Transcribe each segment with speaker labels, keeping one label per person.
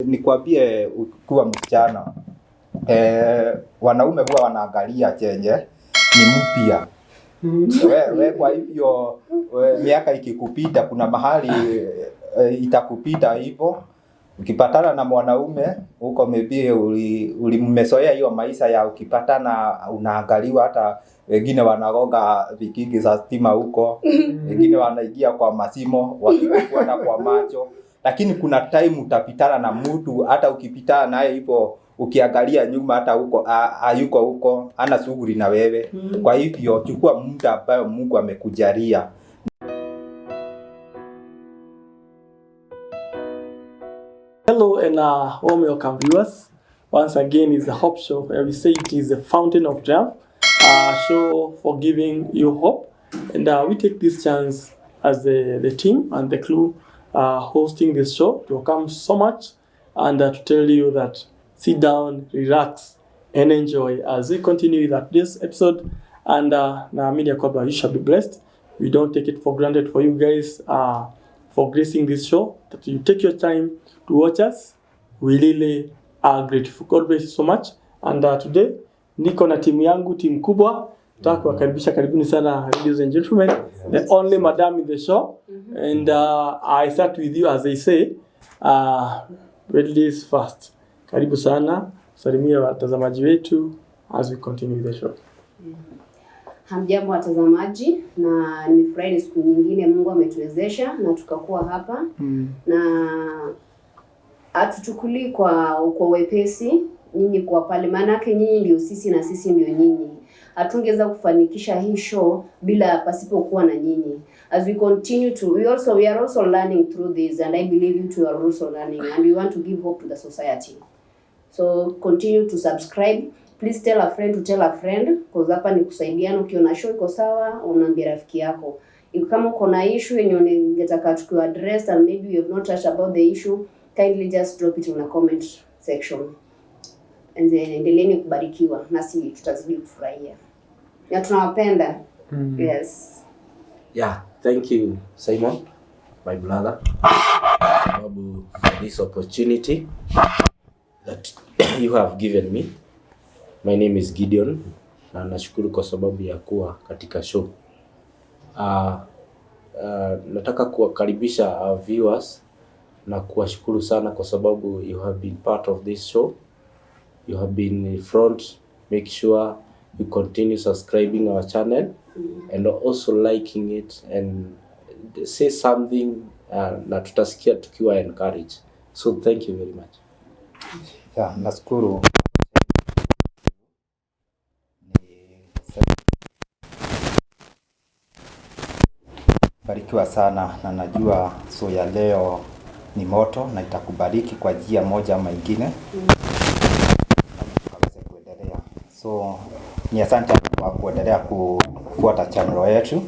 Speaker 1: nikwambie ukiwa msichana wanaume huwa wanaangalia chenye ni mpya. Wewe kwa hivyo miaka ikikupita kuna mahali itakupita hivyo. Ukipatana na mwanaume huko maybe ulimmesoea hiyo maisha ya ukipatana unaangaliwa, hata wengine wanagonga vikingi za stima huko, wengine wanaingia kwa masimo wakikufuata kwa macho, lakini kuna time utapitana na mtu hata ukipitana naye hivyo ukiangalia nyuma hata huko hayuko huko, hana shughuli na wewe. Kwa hivyo chukua muda ambao Mungu amekujalia.
Speaker 2: Hello and warm welcome viewers. Once again is the Hope Show, where we say it is a fountain of triumph, show for giving you hope. And we take this chance as the team and the crew hosting this show to welcome so much and to tell you that sit down, relax and enjoy as we continue with this episode. And naamini kwamba you shall be blessed. We don't take it for granted for you guys for gracing this show, that you take your time to watch us. We really are grateful. God bless you so much. And today niko na timu yangu, timu kubwa. Nataka kuwakaribisha, karibuni sana ladies and gentlemen, the only madam in the show. And I start with you as they say, ladies first. Karibu sana, salimia watazamaji wetu as we continue the show.
Speaker 3: Hamjambo watazamaji, na nimefurahi siku nyingine Mungu ametuwezesha na tukakuwa hapa. Na atuchukuli kwa wepesi nyinyi kwa pale, maana yake nyinyi ndio sisi na sisi ndio nyinyi. Hatungeweza kufanikisha hii show bila pasipokuwa na nyinyi. As we continue to we are also learning through this, and I believe you two are also learning, and we want to give hope to the society. So continue to subscribe. Please tell a friend to tell a friend, because hapa ni kusaidiana. Ukiona show iko sawa, unaambia rafiki yako. Kama uko na issue yenye ungetaka tukiwa address and maybe you have not touched about the issue, kindly just drop it in a comment section. And then endeleeni kubarikiwa, nasi tutazidi kufurahia. Na tunawapenda. Yes.
Speaker 4: Yeah, thank you Simon, my brother, for this opportunity that you have given me. My name is Gideon, na nashukuru kwa sababu ya kuwa katika show. Nataka kuwakaribisha viewers na kuwashukuru sana kwa sababu you have been part of this show. You have been in front. Make sure you continue subscribing our channel and also liking it and say something, na tutasikia tukiwa encouraged. So thank you very much.
Speaker 1: Yeah, nashukuru. Barikiwa sana, na najua so ya leo ni moto na itakubariki kwa njia moja ama nyingine. Tukaweze kuendelea. So ni asante kwa kuendelea kufuata channel yetu.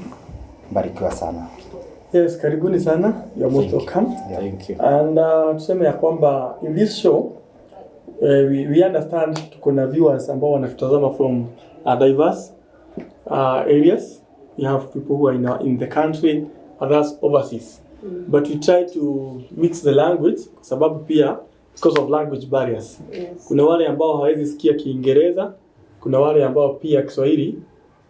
Speaker 1: Barikiwa sana.
Speaker 2: Yes, karibuni sana. You are most welcome.
Speaker 4: Thank you.
Speaker 2: And tuseme ya kwamba in this show we understand kuna viewers ambao wanatutazama from diverse areas. We have people who are in the country, others overseas. But we try to mix the language kwa sababu pia because of language barriers.
Speaker 3: Yes.
Speaker 2: Kuna wale ambao hawezi sikia Kiingereza, kuna wale ambao pia Kiswahili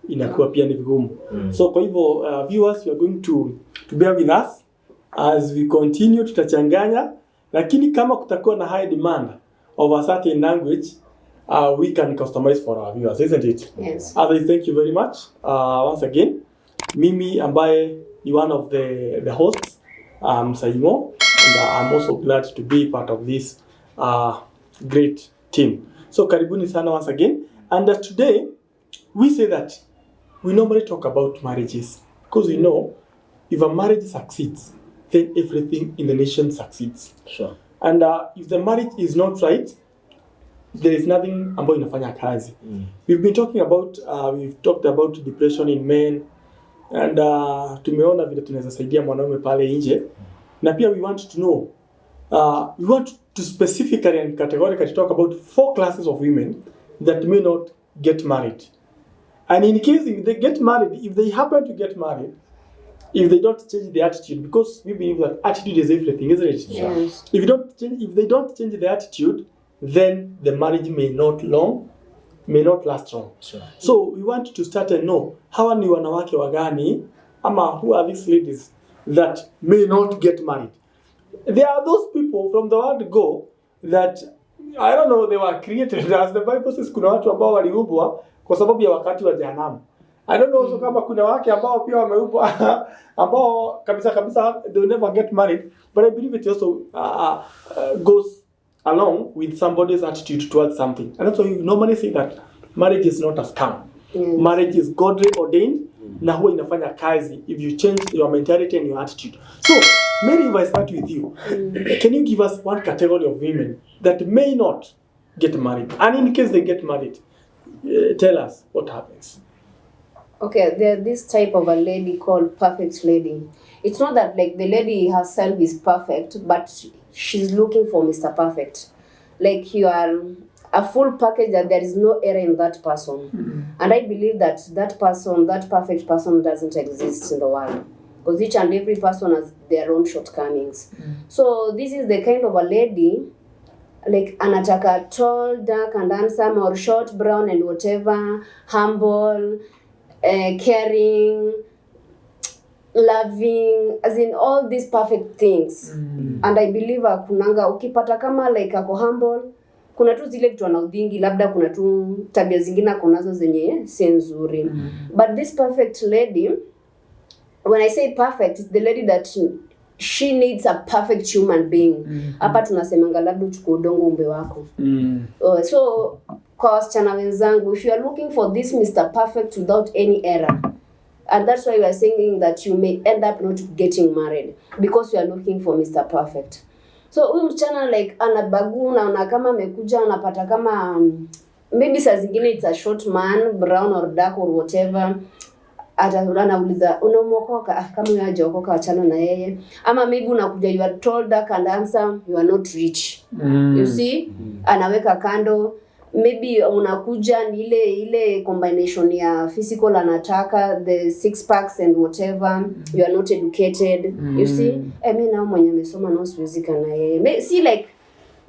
Speaker 2: inakuwa pia ni vigumu. So kwa hivyo viewers, you are going to bear with us as we continue. Tutachanganya, lakini kama kutakuwa na high demand of a certain language, we can customize for our viewers, isn't it?
Speaker 3: Yes.
Speaker 2: Others, thank you very much. Once again, mimi ambaye ni one of the hosts, Saimo, and I'm also glad to be part of this great team. So karibuni sana once again. And today we say that we normally talk about marriages because we know if a marriage succeeds, then everything in the nation succeeds.
Speaker 4: Sure.
Speaker 2: And if the marriage is not right, there is nothing ambayo inafanya kazi. We've been talking about we've talked about depression in men, and tumeona vile tunaweza saidia mwanaume pale nje. Na pia we want to know we want to specifically and categorically talk about 4 classes of women that may not get married. And in case if they get married, if they happen to get married, if they don't change the attitude, because we believe that attitude is everything, isn't it?
Speaker 3: Yes.
Speaker 2: If they don't change the attitude, then the marriage may not last long.
Speaker 4: Sure.
Speaker 2: So we want to start and know hawa ni wanawake wagani ama who are these ladies that may not get married. There are those people from the word go that I don't know, they were created as the Bible says. Kuna watu ambao waliumbwa kwa sababu ya wakati wa jehanamu. I don't know, so kama kuna wake ambao pia wameumbwa ambao kabisa they will never get married, but I believe it also goes along with somebody's attitude towards something. And that's why you normally say that marriage is not a scam. Marriage is godly ordained, na huwa inafanya kazi if you change your mentality and your attitude. So, Mary, if I start with you, can you give us one category of women that may not get married? And in case they get married, tell us what happens.
Speaker 3: Okay, there's this type of a lady called perfect lady. It's not that like the lady herself is perfect, but she's looking for Mr. Perfect. Like you are a full package that there is no error in that person. And I believe that that person, that perfect person doesn't exist in the world. Because each and every person has their own shortcomings. So this is the kind of a lady, like anataka tall, dark and handsome, or short, brown and whatever, humble, caring, loving, as in all these perfect things. And I believe kunanga ukipata kama like ako humble, kuna tu zile vitu anaudhingi, labda kuna tu tabia zingine kunazo zenye si nzuri. But this perfect lady, when I say perfect, it's the lady that she needs a perfect human being. Hapa tunasemanga labda uchukue udongo umbe wako. So kwa wasichana wenzangu, if you are looking for this Mr. Perfect without any error, and that's why we are saying that you may end up not getting married, because you are looking for Mr. Perfect. So huyu msichana like anabaguna, na kama amekuja anapata kama maybe saa zingine it's a short man, brown or dark or whatever, anauliza unamuokoka, kama yeye hajaokoka achana na yeye. Ama maybe unakuja you are tall, dark and handsome, you are not rich. You see? Anaweka kando. Maybe unakuja ni ile combination ya physical anataka, the six packs and whatever, you are not educated. You see? Mimi nao mwenye amesoma na usiwezika na yeye. See like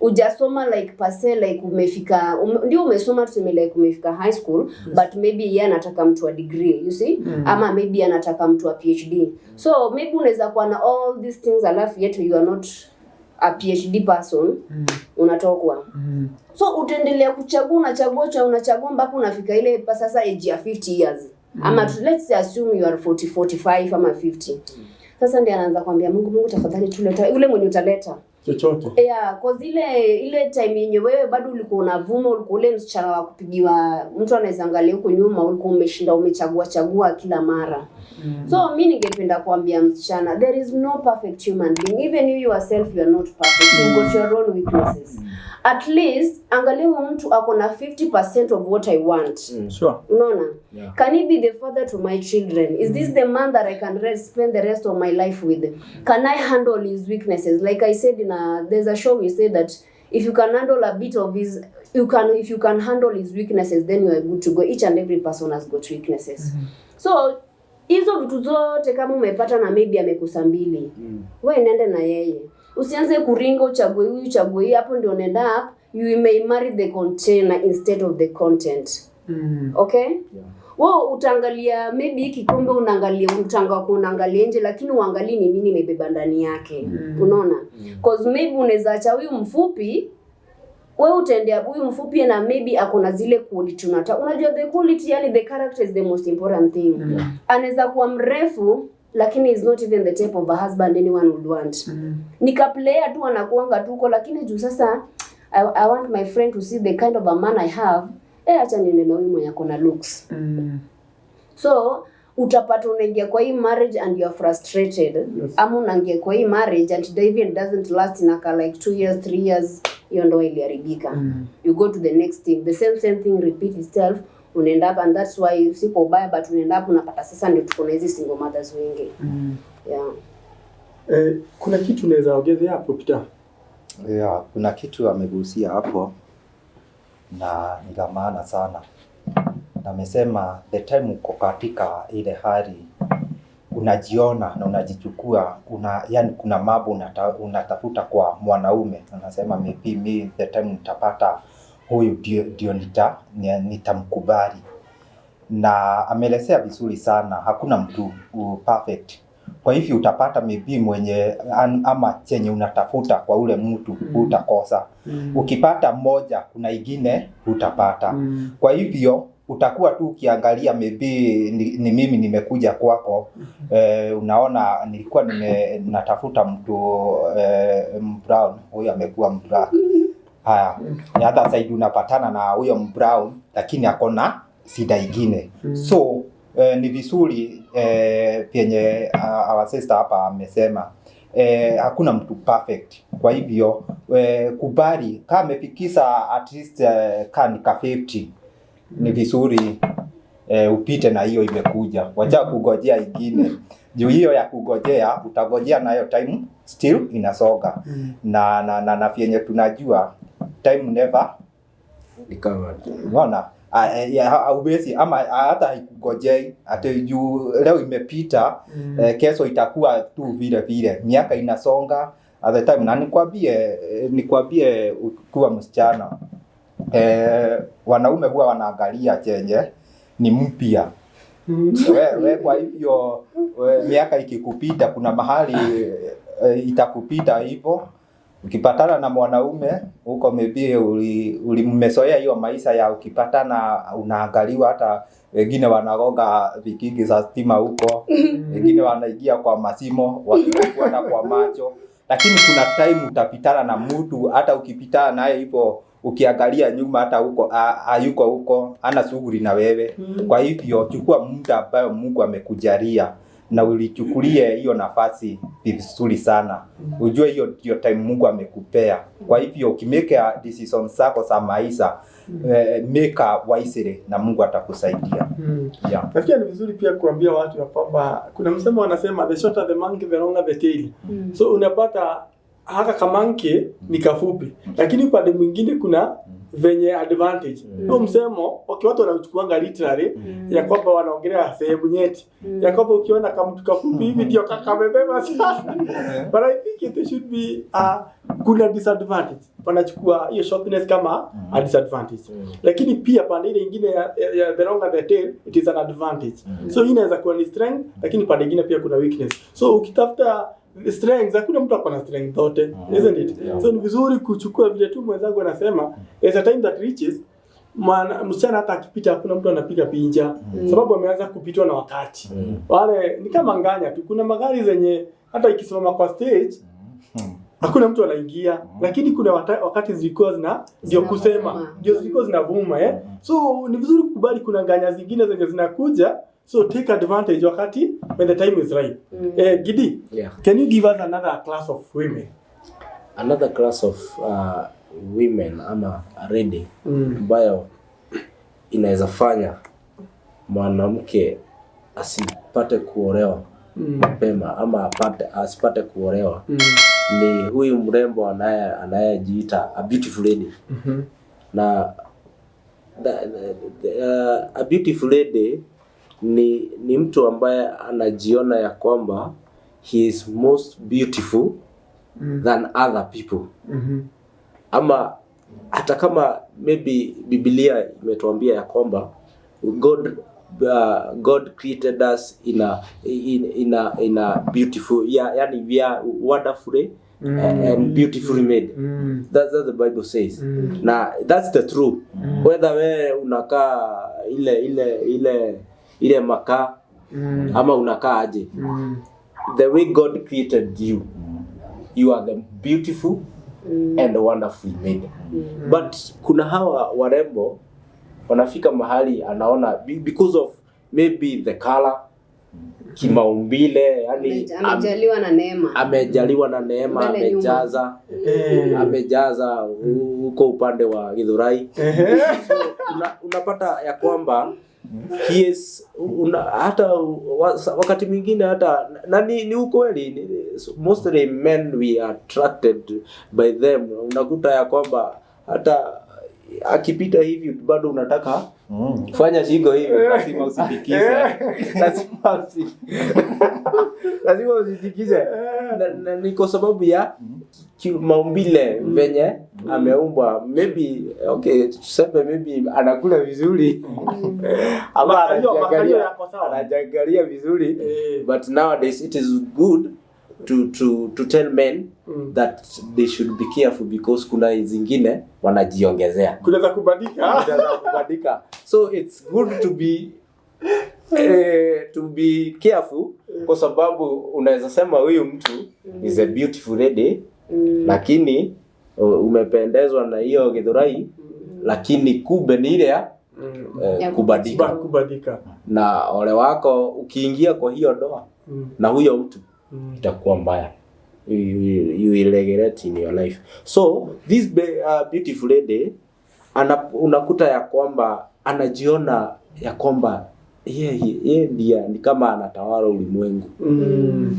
Speaker 3: ujasoma like pase like umefika ndio umesoma tuseme like umefika high school, but maybe yeye anataka mtu wa degree, you see? Ama maybe anataka mtu wa PhD. So maybe unaweza kuwa na all these things alafu yet you are not a PhD person, unatokwa. So utaendelea kuchagua, unachagua mpaka unafika ile sasa age ya 50 years. Ama let's assume you are 40, 45 ama 50. Sasa ndiye anaanza kuambia Mungu tafadhali tuleta yule mwenye utaleta
Speaker 2: chochote.
Speaker 3: Yeah, cause ile time yenye wewe bado ulikuwa unavuma, ulikuwa ule msichana wa kupigiwa, mtu anaweza angalia huko nyuma, ulikuwa umeshinda umechagua kila mara. So mimi ningependa kuambia msichana, there is no perfect human being. Even you yourself, you are not perfect. You got your own weaknesses. At least angalia huyu mtu ako na 50% of what I want.
Speaker 2: Sure.
Speaker 3: Unaona? Yeah. Can he be the father to my children? Is this the man that I can spend the rest of my life with? Can I handle his weaknesses? Like I said there's a show we say that if you can handle a bit of his, if you can handle his weaknesses, then you are good to go. Each and every person has got weaknesses. So hizo vitu zote kama umepata na maybe amekusa mbili, wewe nenda na yeye. Usianze kuringa uchague huyu, hapo ndio unaenda you may marry the container instead of the content. Okay? Yeah. Wewe utaangalia maybe kikombe unaangalia nje, lakini uangalie ni nini imebeba ndani yake. Unaona? Cause maybe unaweza acha huyu mfupi, wewe utaendea huyu mfupi na maybe akona zile quality unataka. Unajua the quality, yani the character is the most important thing. Anaweza kuwa mrefu lakini is not even the type of a husband anyone would want. Nika player tu anakuanga tuko, lakini juu sasa I want my friend to see the kind of a man I have. Acha niende na huyu mwenye akona looks. So utapata unaingia kwa hii marriage and you are frustrated. Ama unaingia kwa hii marriage and the even doesn't last in like 2 years, 3 years, hiyo ndio iliharibika. You go to the next thing, the same thing repeat itself. Unaenda up, and that's why siko baya, but unaenda up unapata sasa ndio tuko na hizi single mothers wengi. Yeah.
Speaker 2: Kuna kitu unaweza ongezea hapo Peter?
Speaker 1: Yeah, kuna kitu amegusia hapo na ni la maana sana. Na amesema the time uko katika ile hali unajiona na unajichukua, yani kuna mambo unatafuta kwa mwanaume, unasema maybe me the time nitapata huyu ndio nitamkubali. Na ameelezea vizuri sana, hakuna mtu perfect. Kwa hivyo utapata maybe mwenye ama chenye unatafuta kwa ule mtu utakosa. Ukipata mmoja kuna ingine utapata. Kwa hivyo utakuwa tu ukiangalia maybe ni mimi nimekuja kwako, unaona nilikuwa natafuta mtu brown, huyo amekuwa black. Haya, ni other side unapatana na huyo brown lakini akona shida ingine. So ni vizuri penye our sister hapa amesema hakuna mtu perfect. Kwa hivyo kubali kama amefikisha at least ka 50, ni vizuri upite na hiyo imekuja. Wacha kugojea ingine. Juu hiyo ya kugojea utagojea nayo time still inasoga. Na vyenye tunajua time never
Speaker 4: recovered.
Speaker 1: Unaona? Hauwezi ama hata haikugojei ati juu leo imepita, kesho itakuwa tu vile vile. Miaka inasonga at the time. Na nikwambie kuwa msichana, wanaume huwa wanaangalia chenye ni mpya. We kwa hivyo miaka ikikupita kuna mahali itakupita hivyo. Ukipatana na mwanaume huko maybe ulimmesoea hiyo maisha ya ukipatana unaangaliwa, hata wengine wanagoga vikingi za stima huko, wengine wanaingia kwa masimo wakikufuata kwa macho. Lakini kuna time utapitana na mtu, hata ukipitana naye hivyo ukiangalia nyuma hata huko hayuko huko, hana shughuli na wewe. Kwa hivyo chukua muda ambao Mungu amekujalia na ulichukulie hiyo nafasi vizuri sana. Ujue hiyo ndio time Mungu amekupea. Kwa hivyo ukimake decisions zako za maisha, make wisely na Mungu atakusaidia. Yeah.
Speaker 2: Nafikiri ni vizuri pia kuambia watu ya kwamba kuna msemo wanasema the shorter the monkey the longer the tail. So unapata haka kamanke ni kafupi, lakini upande mwingine kuna venye advantage. Huo msemo watu wanauchukuanga literally ya kwamba wanaongelea sehemu nyeti. Ya kwamba ukiona kama mtu kafupi hivi ndio kamebeba sana. But I think it should be kuna disadvantage. Wanachukua hiyo shortness kama a disadvantage. Lakini pia pande ile nyingine ya the longer the tail, it is an advantage. So hii inaweza kuwa ni strength, lakini pande nyingine pia kuna weakness. So ukitafuta strengths, hakuna mtu akona strength zote, isn't it? So ni vizuri kuchukua vile tu mwenzangu anasema, there's a time that reaches msichana hata akipita hakuna mtu anapiga pinja, sababu ameanza kupitwa na wakati. Wale ni kama nganya tu, kuna magari zenye hata ikisimama kwa stage hakuna mtu anaingia, lakini kuna wakati zilikuwa ndio kusema ndio zilikuwa zinavuma So ni vizuri kukubali kuna nganya zingine zenye zinakuja. So take advantage wakati when the time is right. Gidi, can you give us another class of women?
Speaker 4: Another class of women ama ready ambayo inaweza fanya mwanamke asipate kuolewa mapema ama asipate kuolewa ni huyu mrembo anayejiita a beautiful lady. Na a beautiful lady ni mtu ambaye anajiona ya kwamba he is most beautiful than other people. Ama hata kama maybe Biblia imetuambia ya kwamba God created us in a beautiful, yani we are wonderfully and beautifully made. That's what the Bible says. Na that's the truth. Whether we unakaa ile makaa ama unakaa aje, the way God created you, you are the beautiful and wonderfully made. But kuna hawa warembo wanafika mahali anaona because of maybe the color, kimaumbile, yani amejaliwa na neema, amejaza huko upande wa Githurai. So unapata ya kwamba hata wakati mwingine hata ni ukweli, mostly men we are attracted by them. Unakuta ya kwamba hata akipita hivi bado unataka fanya shingo hivi,
Speaker 1: lazima usidikize.
Speaker 4: Lazima usidikize. Ni kwa sababu ya maumbile venye ameumbwa. Maybe okay, tuseme maybe anakula vizuri. Ama anaangalia vizuri. But nowadays it is good to tell men that they should be careful because kuna zingine wanajiongezea.
Speaker 2: Kunaweza kubadilika.
Speaker 4: So it's good to be careful kwa sababu unaweza sema huyu mtu is a beautiful lady lakini umependezwa na hiyo githurai lakini kumbe ni ile ya kubadilika. Na ole wako ukiingia kwa hiyo ndoa na huyo mtu itakuwa mbaya. You will regret in your life. So this beautiful lady unakuta ya kwamba anajiona ya kwamba yeye ndiye ni kama anatawala ulimwengu.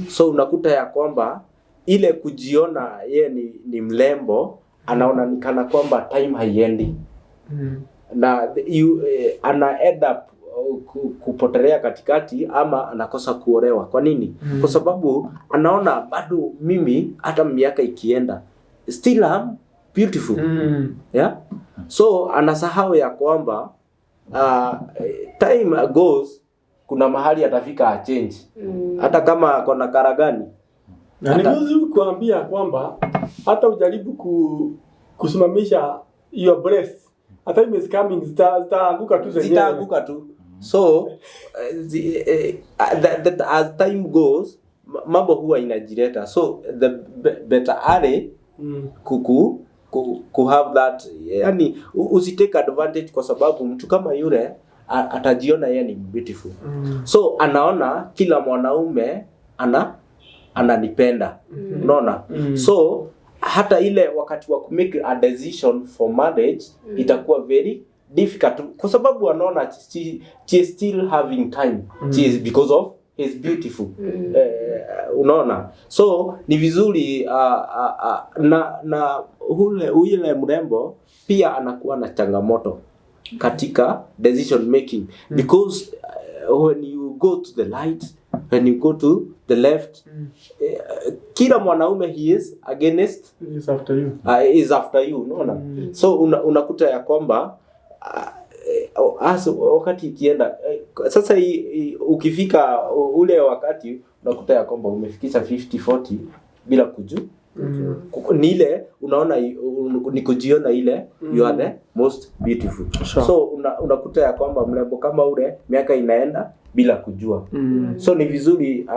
Speaker 4: So unakuta ya kwamba ile kujiona yeye ni mlembo, anaona ni kana kwamba time haiendi. Na ana end up kupotelea katikati ama anakosa kuolewa. Kwa nini? Kwa sababu anaona bado mimi hata miaka ikienda still am beautiful. Yeah? So anasahau ya kwamba time goes, kuna mahali atafika a change. Hata kama kuna karagani.
Speaker 2: Na ni vizuri kuambia kwamba hata ujaribu kusimamisha your breast, a time is coming, zitaanguka tu zenyewe.
Speaker 4: Zitaanguka tu. So that as time goes, mambo huwa inajileta. So the better are ku have that, yani usitake advantage kwa sababu mtu kama yule atajiona yeye ni beautiful. So anaona kila mwanaume ananipenda. Unaona? So hata ile wakati wa make a decision for marriage itakuwa very difficult kwa sababu anaona she is still having time. She is because of is beautiful. Unaona? So ni vizuri na ule mrembo pia anakuwa na changamoto katika decision making because when you go to the right, when you go to the left, kila mwanaume he is against, is after you, unaona? So unakuta ya kwamba wakati ikienda sasa ukifika ule wakati unakuta ya kwamba umefikisha 50-40 bila kujua. Ni ile unaona ni kujiona ile you are the most beautiful. Sure. So unakuta ya kwamba mrembo kama ule miaka inaenda bila kujua. So ni vizuri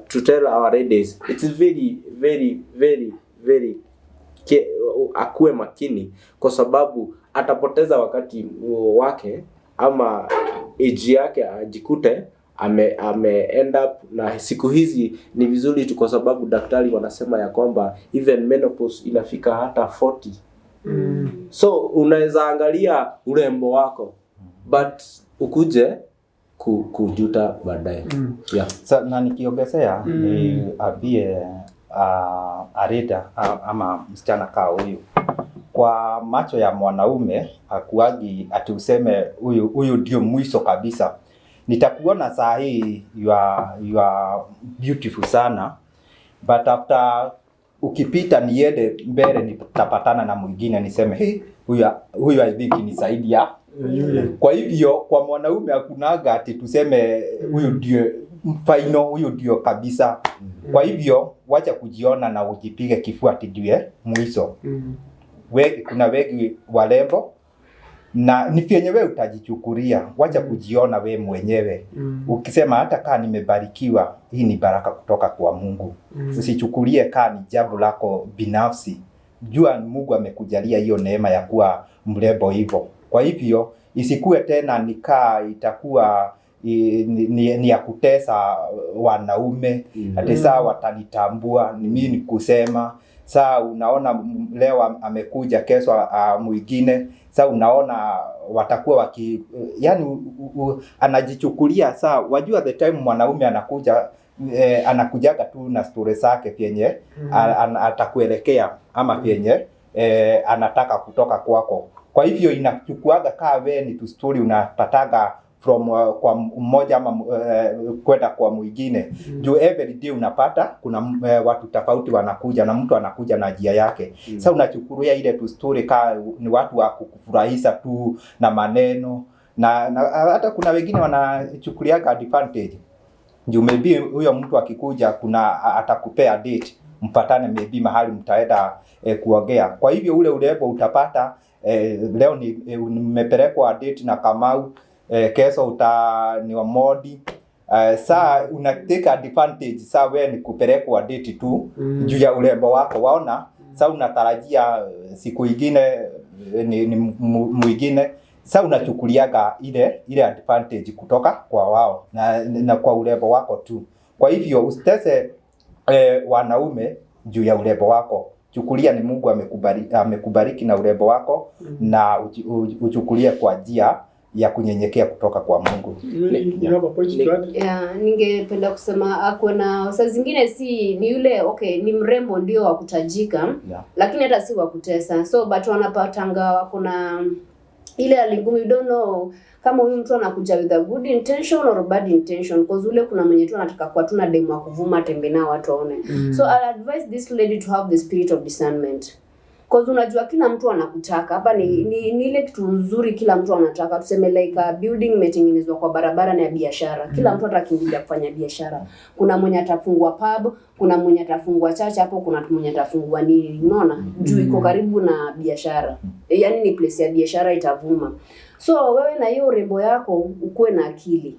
Speaker 4: to tell our ladies it's very very very very akuwe makini kwa sababu atapoteza wakati wake ama age yake ajikute ame end up na siku hizi ni vizuri tu kwa sababu daktari wanasema ya kwamba even menopause inafika hata 40. So unaweza angalia urembo wako but ukuje kujuta baadaye. Yeah.
Speaker 1: So, na nikiongezea ni abie arida ama msichana kaa huyu kwa macho ya mwanaume akuagi ati useme huyu ndio mwisho kabisa. Nitakuona saa hii you are beautiful sana but after ukipita niende mbele nitapatana na mwingine niseme hey huyu I think ni zaidi ya Kwa hivyo kwa mwanaume hakunaga ati tuseme huyu ndio final, huyu ndio kabisa. Kwa hivyo wacha kujiona na ujipige kifua ati ndiye mwisho. Kuna wengi walembo na ni vyenye wewe utajichukulia, wacha kujiona we mwenyewe. Ukisema hata kama nimebarikiwa, hii ni baraka kutoka kwa Mungu. Usichukulie kama ni jambo lako binafsi. Jua Mungu amekujalia hiyo neema ya kuwa mrembo hivyo. Kwa hivyo isikue tena nikaa itakuwa ni ya kutesa wanaume. Ati saa watanitambua ni mimi kusema. Saa unaona leo amekuja kesho mwingine. Saa unaona watakuwa yani anajichukulia. Saa wajua the time mwanaume anakuja anakujaga tu na story zake vyenye atakuelekea ama vyenye anataka kutoka kwako. Kwa hivyo inachukuaga kaa wewe ni tu story unapataga from kwa mmoja ama kwenda kwa mwingine. Juu every day unapata kuna watu tofauti wanakuja na mtu anakuja na njia yake. Sasa unachukulia ile tu story kaa ni watu wa kukufurahisha tu na maneno na hata kuna wengine wanachukuliaga advantage. Juu maybe huyo mtu akikuja kuna atakupea date mpatane maybe mahali mtaenda kuongea. Kwa hivyo ule urembo utapata leo nimepelekwa date na Kamau, kesho ni wa Modi. Saa una take advantage saa wewe ni kupelekwa date tu juu ya urembo wako, waona. Saa unatarajia siku nyingine ni mwingine. Sasa unachukuliaga ile advantage kutoka kwa wao na kwa urembo wako tu. Kwa hivyo usitese wanaume juu ya urembo wako. Chukulia ni Mungu amekubariki na urembo wako na uchukulie kwa njia ya kunyenyekea kutoka kwa Mungu.
Speaker 3: Ningependa kusema akona saa zingine si ni yule ni mrembo ndio wa kutajika, lakini hata si wa kutesa. So but wanapatanga wakona ile alingumu, you don't know kama huyu mtu anakuja with a good intention or bad intention, because ule kuna mwenye tu anataka kwa tuna demo wa kuvuma tembe na watu waone. So I'll advise this lady to have the spirit of discernment, because unajua kila mtu anakutaka hapa ni ile kitu nzuri kila mtu anataka. Tuseme like a building imetengenezwa kwa barabara na ya biashara, kila mtu atakimbilia kufanya biashara. Kuna mwenye atafungua pub, kuna mwenye atafungua church hapo, kuna mwenye atafungua nini, unaona? Juu iko karibu na biashara, yani ni place ya biashara itavuma. So wewe na hiyo urembo yako ukuwe na akili,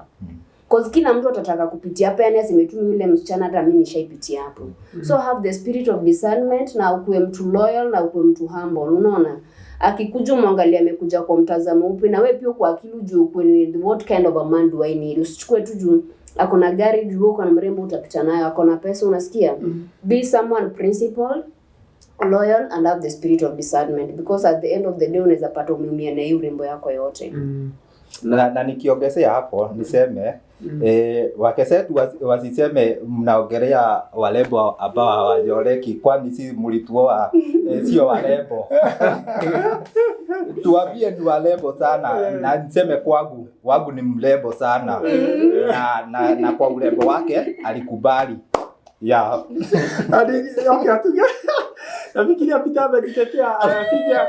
Speaker 3: because kila mtu atataka kupitia hapa, yani asimetumi yule msichana hata mimi nishaipitia hapo. So have the spirit of discernment na ukuwe mtu loyal na ukuwe mtu humble, unaona? Akikuja muangalia amekuja kwa mtazamo upi, na wewe pia kwa akili juu kwenye what kind of a man do I need. Usichukue tu juu akona gari juu uko na mrembo utapita nayo, akona pesa, unasikia? Be someone principled, loyal and have the spirit of discernment, because at the end of the day unaweza pata umeumia na hiyo urembo yako yote.
Speaker 1: Na nikiongezea hapo niseme wakesetu wasiseme mnaongelea warembo ambao hawajoleki, kwani si mlituoa sio warembo. Tuambie ni warembo sana, na niseme wangu ni mrembo sana na kwa urembo wake alikubali.
Speaker 2: Nafikiria Peter amejitetea anasija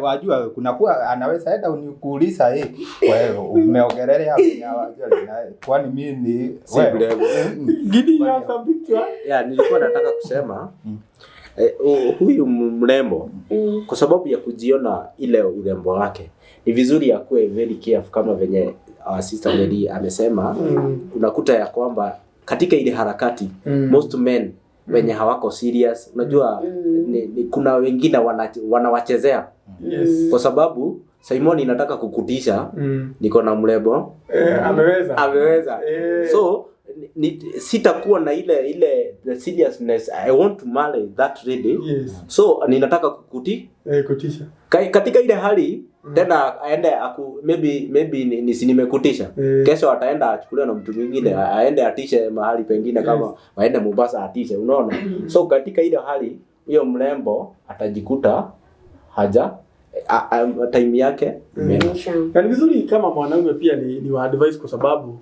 Speaker 1: wajua kuna kuwa anaweza enda unikuuliza wewe umeongelea kwani mimi ni
Speaker 4: wewe
Speaker 2: gidi ya something.
Speaker 4: Nilikuwa nataka kusema huyu mrembo kwa sababu ya kujiona ile urembo wake ni vizuri akuwe very careful, kama venye sister lady amesema. Unakuta ya kwamba katika ile harakati most men wenye hawako serious, unajua kuna wengine wanawachezea. Kwa sababu Simon inataka kukutisha niko na mrembo ameweza. So sitakuwa na ile the seriousness, I want to marry that lady. So ninataka kukutisha katika ile hali tena aende maybe nimekutisha. Kesho ataenda achukuliwe na mtu mwingine aende atishe mahali pengine, kama waende Mombasa atishe, unaona? So katika ile hali huyo mrembo atajikuta haja time yake imeisha.
Speaker 2: Na ni vizuri kama mwanaume pia ni wa advice, kwa sababu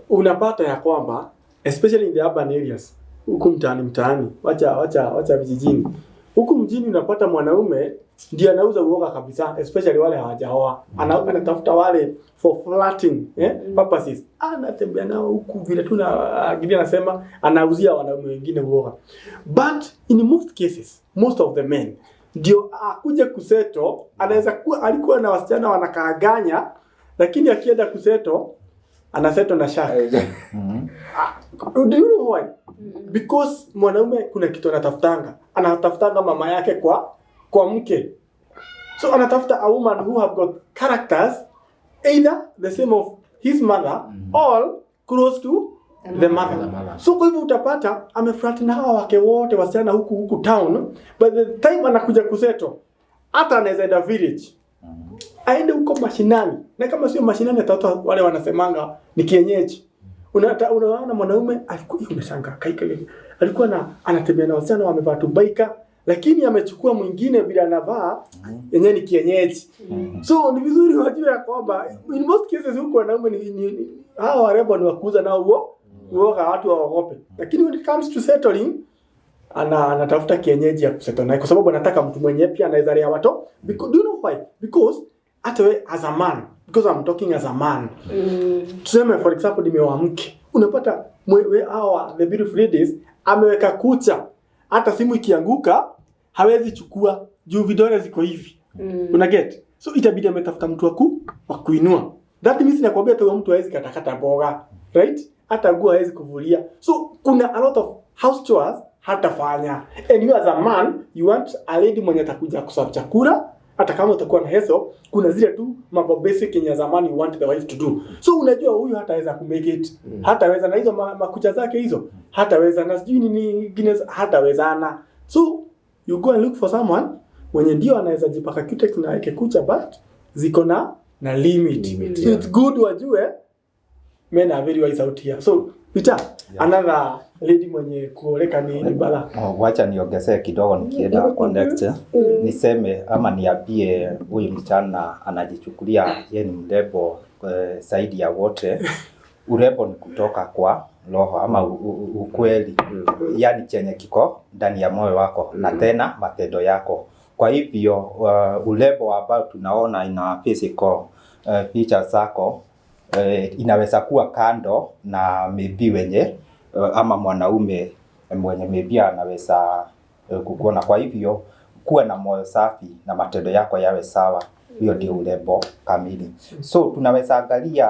Speaker 2: unapata ya kwamba especially in the urban areas, huku mtaani wacha vijijini, huku mjini unapata mwanaume ndiye anauza uoga kabisa, especially wale hawajaoa. Anatafuta wale for flirting purposes, anatembea nao huku vile tu na Gideon anasema anauzia wanaume wengine uoga. But in most cases, most of the men ndio akuje kuseto, anaweza kuwa alikuwa na wasichana wanakaaganya, lakini akienda kuseto anaseto na shaka. Do you know why? Because mwanaume kuna kitu anatafutanga mama yake kwa mke. So anatafuta a woman who have got characters either the same of his mother or close to the mother. So kwa hivyo utapata amefrati na hawa wake wote wasichana huku town, but the time anakuja kuseto hata anaweza enda village, aende huko mashinani, na kama sio mashinani atatoa wale wanasemanga ni kienyeji. Unaona mwanaume alikuwa unashanga alikuwa anatembea na wasichana wamevaa tubaika, lakini amechukua mwingine vile anavaa yenyewe ni kienyeji. So ni vizuri wajue ya kwamba in most cases huko wanaume ni hao warembo ni wakuuza nao uoga watu waogope. Lakini when it comes to settling, anatafuta kienyeji ya kusettle naye kwa sababu anataka mtu mwenye pia anaweza lea watu. Because do you know why? Because hata wewe as a man, because I'm talking as a man. Tuseme for example nimeoa mke. Unapata the beautiful ladies ameweka kucha. Hata simu ikianguka hawezi chukua juu vidole ziko hivi. Una get? So itabidi ametafuta mtu wa kuinua. That means nakwambia tu mtu hawezi katakata boga, right? Hata nguo hawezi kuvulia. So kuna a lot of house chores hatafanya. And you as a man, you want a lady mwenye atakuja kuserve chakula, hata kama utakuwa na heso, kuna zile tu mambo basic yenye zamani you want the wife to do. So unajua huyu hataweza kumake it. Hataweza na hizo makucha zake hizo. Hataweza na sijui nini Guinness hatawezana. So you go and look for someone mwenye ndio anaweza jipaka cutex na yake kucha but ziko na limit. So it's good wajue men are very wise out here. So Peter, another lady mwenye kuoleka ni bala.
Speaker 1: Wacha niongezee kidogo nikienda kwa next. Niseme ama niambie huyu msichana anajichukulia yeye ni mrembo zaidi ya wote. Urembo ni kutoka kwa roho ama ukweli. Yaani chenye kiko ndani ya moyo wako na tena matendo yako. Kwa hivyo urembo ambao tunaona ina physical features zako inaweza kuwa kando na maybe wenye ama mwanaume mwenye maybe anaweza kukuona. Kwa hivyo kuwa na moyo safi na matendo yako yawe sawa, hiyo ndio urembo kamili. So tunaweza angalia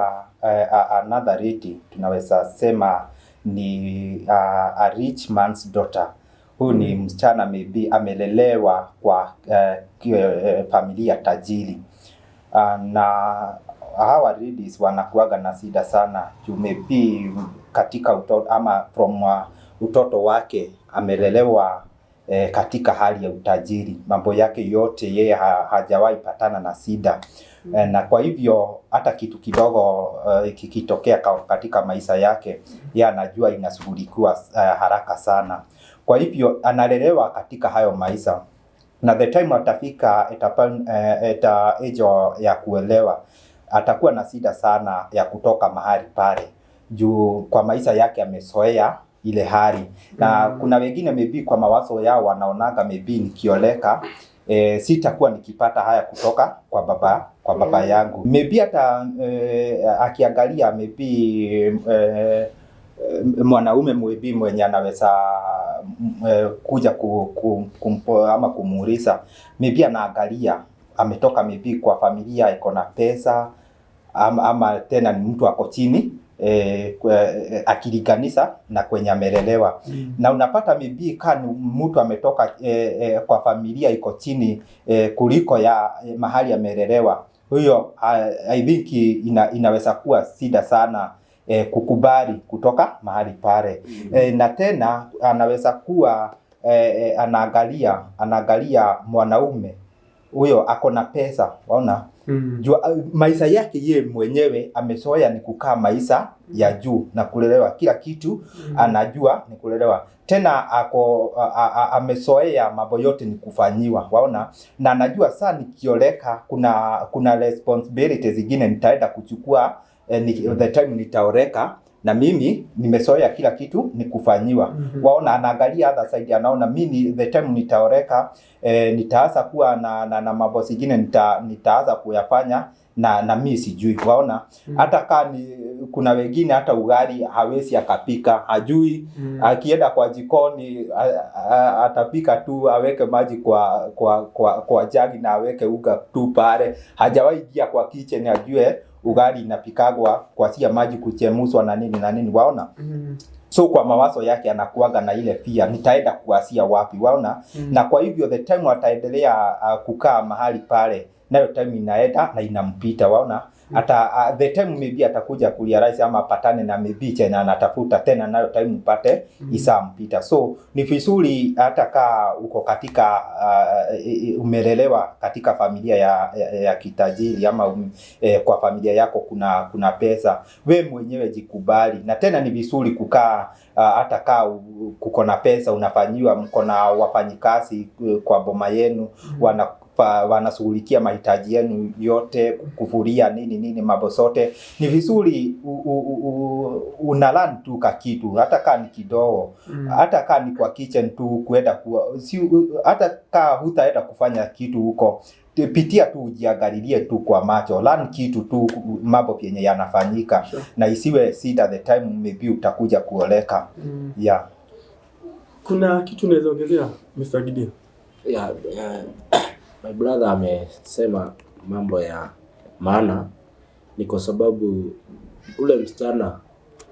Speaker 1: another lady, tunaweza sema ni a rich man's daughter. Huyu ni msichana maybe amelelewa kwa familia tajiri. Na hawa ladies wanakuaga na shida sana juu maybe katika utoto ama from utoto wake amelelewa katika hali ya utajiri. Mambo yake yote yeye hajawahi patana na shida. Na kwa hivyo hata kitu kidogo kikitokea katika maisha yake yeye anajua inashughulikiwa haraka sana. Kwa hivyo analelewa katika hayo maisha. Na the time atafika age ya kuelewa atakuwa na shida sana ya kutoka mahali pale juu kwa maisha yake amezoea ile hali. Na kuna wengine maybe kwa mawazo yao wanaonaga maybe nikioleka sitakuwa nikipata haya kutoka kwa baba yangu. Maybe hata akiangalia maybe mwanaume maybe mwenye anaweza kuja ama kumuuliza, maybe anaangalia ametoka maybe kwa familia iko na pesa ama tena ni mtu ako chini akiliganisha na kwenye amelelewa. Na unapata maybe kama mtu ametoka kwa familia iko chini kuliko ya mahali amelelewa, huyo I think inaweza kuwa shida sana kukubali kutoka mahali pale. Na tena anaweza kuwa anaangalia mwanaume huyo ako na pesa, waona? Maisha yake yeye mwenyewe amezoea ni kukaa maisha ya juu na kulelewa kila kitu anajua ni kulelewa. Tena amezoea mambo yote ni kufanyiwa, waona? Na anajua sana nikioleka kuna responsibilities zingine nitaenda kuchukua the time nitaoreka na mimi nimezoea kila kitu ni kufanyiwa. Waona, anaangalia other side, anaona mimi the time nitaoreka nitaanza kuwa na mambo zingine nitaanza kuyafanya na mimi sijui, waona? Hata kama kuna wengine hata ugali hawezi akapika, hajui. Akienda kwa jikoni atapika tu, aweke maji kwa jagi na aweke uga tu pale, hajawahi ingia kwa kitchen ajue ugali inapikagwa kwa sia maji kuchemuswa na nini, waona? So kwa mawazo yake anakuaga na ile pia nitaenda kuasia wapi, waona? Na kwa hivyo the time ataendelea kukaa mahali pale, nayo time inaenda na inampita, waona? hata the time maybe atakuja kurealize ama patane na maybe tena anatafuta tena nayo time upate isa mpita. So ni vizuri hata kaa uko katika umelelewa katika familia ya kitajiri ama kwa familia yako kuna pesa, we mwenyewe jikubali. Na tena ni vizuri kukaa hata kaa kuko na pesa unafanyiwa, mko na wafanyikazi kwa boma yenu wanashughulikia mahitaji yenu yote, kufuria nini mambo sote. Ni vizuri unalan tu kitu hata kama ni kidogo, hata kama ni kwa kitchen tu kuenda hata kama hutaenda kufanya kitu huko, pitia tu ujiangalilie tu kwa macho, learn kitu tu mambo yenye yanafanyika. Sure. Na isiwe sida the time maybe utakuja kuoleka. Yeah.
Speaker 2: Kuna kitu unaweza ongezea Mr. Gideon?
Speaker 4: Yeah, my brother amesema mambo ya maana, ni kwa sababu ule msichana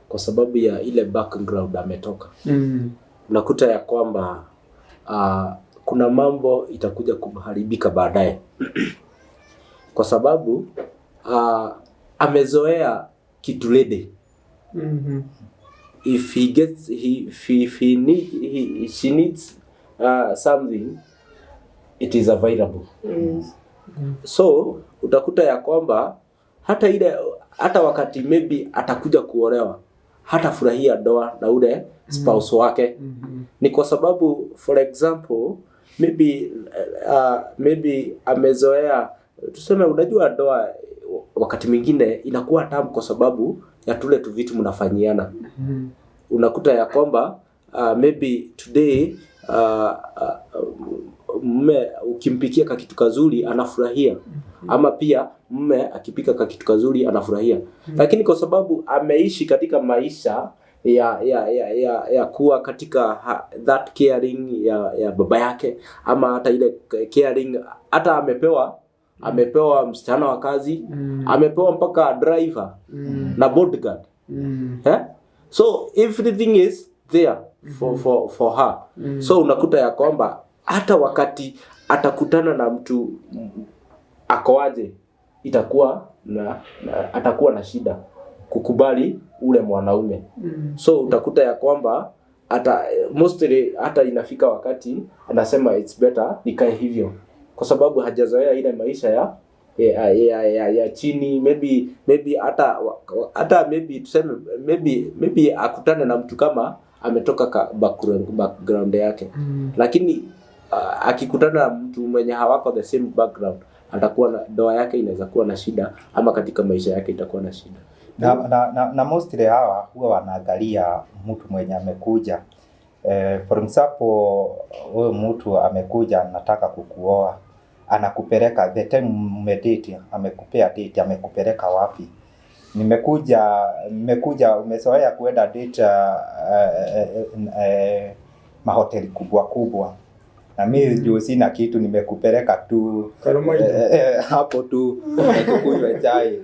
Speaker 4: kwa sababu ya ile background ametoka. Unakuta ya kwamba kuna mambo itakuja kuharibika baadaye. Kwa sababu amezoea kitu ready. If he gets she needs something, it is available. So utakuta ya kwamba hata wakati maybe atakuja kuolewa, hata furahia ndoa na ule spouse wake. Ni kwa sababu for example maybe amezoea, tuseme, unajua ndoa wakati mwingine inakuwa tamu kwa sababu ya tule tu vitu mnafanyiana. Unakuta ya kwamba maybe today mume ukimpikia kitu kazuri anafurahia, ama pia mume akipika kitu kazuri anafurahia. Lakini kwa sababu ameishi katika maisha ya kuwa katika that caring ya baba yake, ama hata ile caring, hata amepewa msichana wa kazi, amepewa mpaka driver na bodyguard. So everything is there for her. So unakuta ya kwamba hata wakati atakutana na mtu akoaje, atakuwa na shida kukubali ule mwanaume. So utakuta ya kwamba hata inafika wakati anasema it's better nikae hivyo, kwa sababu hajazoea ile maisha ya chini. Maybe hata maybe tuseme maybe akutane na mtu kama ametoka background yake. Lakini akikutana na mtu mwenye hawako the same background, atakuwa ndoa yake inaweza kuwa na shida, ama katika maisha yake itakuwa na shida.
Speaker 1: Na mostly hawa huwa wanaangalia mtu mwenye amekuja. For example, huyo mtu amekuja anataka kukuoa, anakupeleka the time umedate, amekupea date, amekupeleka wapi? Nimekuja umezoea kuenda date mahoteli kubwa. Na mimi ndio sina kitu, nimekupeleka tu hapo tu tukunywe chai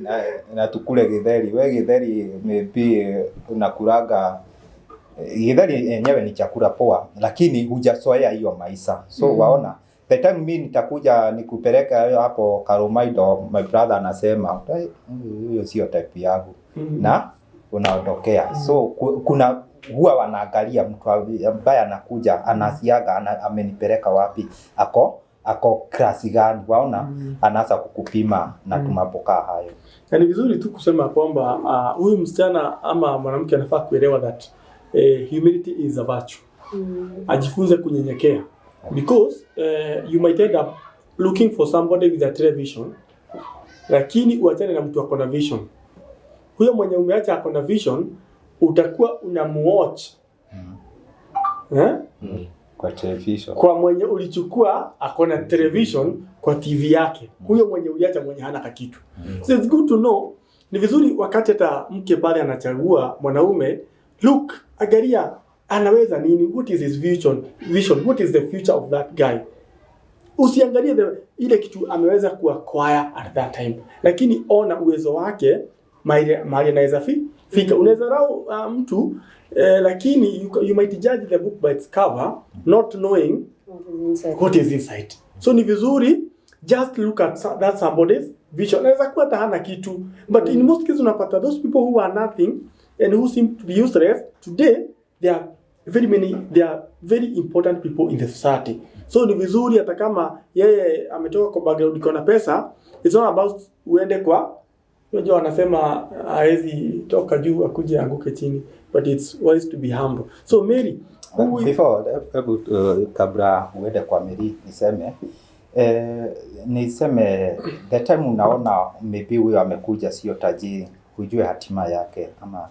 Speaker 1: na tukule githeri. Wewe githeri maybe unakulaga githeri yenyewe ni chakula poa, lakini hujazoea hiyo maisha. So waona the time mimi nitakuja nikupeleka hapo Karomaido, my brother anasema hiyo sio type yangu, na unaondokea. So kuna huwa wanaangalia mtu ambaye anakuja anasiaga amenipeleka wapi, ako klasi gani, waona anaanza kukupima na tumapokaa hayo.
Speaker 2: Na ni vizuri tu kusema kwamba huyu msichana ama mwanamke anafaa kuelewa that humility is a virtue. Ajifunze kunyenyekea, because you might end up looking for somebody with a television, lakini uachane na mtu ako na vision. Huyo mwenye umeacha ako na vision, utakuwa unamuwatch
Speaker 1: kwa television,
Speaker 2: kwa mwenye ulichukua ako na television kwa TV yake. Huyo mwenye uliacha mwenye hana kitu. So it's good to know. Ni vizuri wakati hata mke pale anachagua mwanaume, look, angalia anaweza nini, what is his vision, what is the future of that guy. Usiangalie ile kitu ameweza kuacquire at that time, lakini ona uwezo wake, mahali anaweza fika. Unaweza rao mtu lakini you might judge the book by its cover, not knowing what is inside. So ni vizuri just look at that somebody's vision. Anaweza kuwa hana kitu, but in most cases unapata those people who are nothing and who seem to be useless today, they are very important people in the society. So ni vizuri hata kama yeye ametoka kwa background iko na pesa, it's not about uende kwa, unajua wanasema haezi toka juu akuje anguke chini, but it's wise to be humble. So Mary,
Speaker 1: before kabla uende kwa Mary niseme the time unaona maybe huyo amekuja sio tajiri, hujue hatima yake ama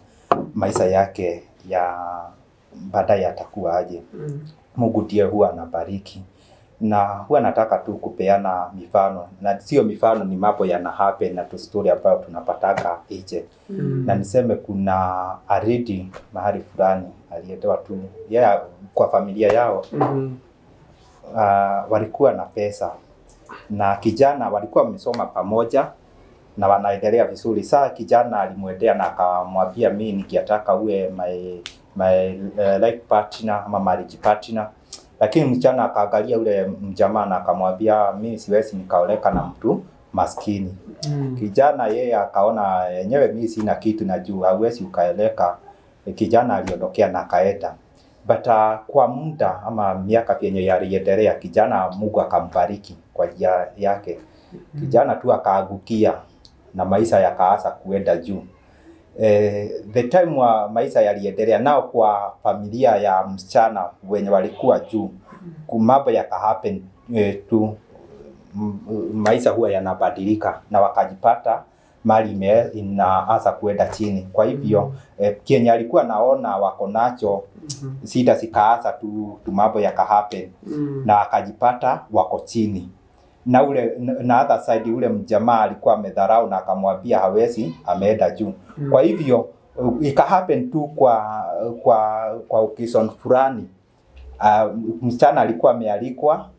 Speaker 1: maisha yake ya baadaye atakuwa aje. Mungu ndiye huwa anabariki, na huwa nataka tu kupeana mifano, na sio mifano, ni mambo yana happen na tu story ambayo tunapataka nje. Na niseme kuna already mahali fulani aliyetewa tu kwa familia yao walikuwa na pesa, na kijana walikuwa wamesoma pamoja na wanaendelea vizuri. Saa kijana alimwendea na akamwambia, mimi nikiataka uwe my life partner ama marriage partner. Lakini msichana akaangalia ule mjamaa na akamwambia, mimi siwezi nikaoleka na mtu maskini. Kijana yeye akaona yenyewe mimi sina kitu na juu hauwezi ukaeleka. Kijana aliondokea na kaenda. But kwa muda ama miaka yenye yaliendelea, kijana Mungu akambariki kwa njia yake. Kijana tu akaagukia na maisha yakaanza kuenda juu. The time wa maisha yaliendelea nao kwa familia ya msichana wenye walikuwa juu, mambo yaka happen tu, maisha huwa yanabadilika na wakajipata mali inaanza kuenda chini. Kwa hivyo Kenya alikuwa naona wako nacho sida zikaanza tu mambo yaka happen na akajipata wako chini. Na ule na other side ule mjamaa alikuwa amedharau na akamwambia hawezi, ameenda juu. Kwa hivyo ika happen tu kwa occasion fulani. Msichana alikuwa amealikwa,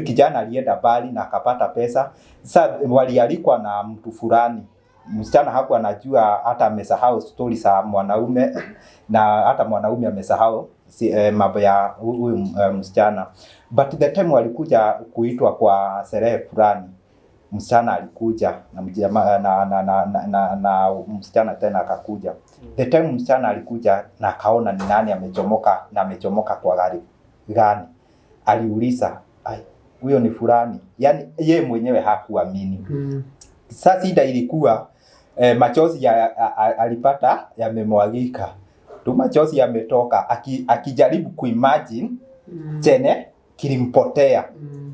Speaker 1: kijana alienda bali na akapata pesa. Sasa walialikwa na mtu fulani. Msichana hakuwa anajua, hata amesahau story za mwanaume, na hata mwanaume amesahau mambo ya huyu msichana. But the time walikuja kuitwa kwa sherehe fulani, msichana alikuja na mjamaa na msichana tena akakuja. The time msichana alikuja na akaona ni nani amechomoka, na amechomoka kwa gari gani, aliuliza, huyo ni fulani. Yani yeye mwenyewe hakuamini. Sasa shida ilikuwa machozi alipata yamemwagika. Tu machozi yametoka akijaribu kuimagine chenye kilimpotea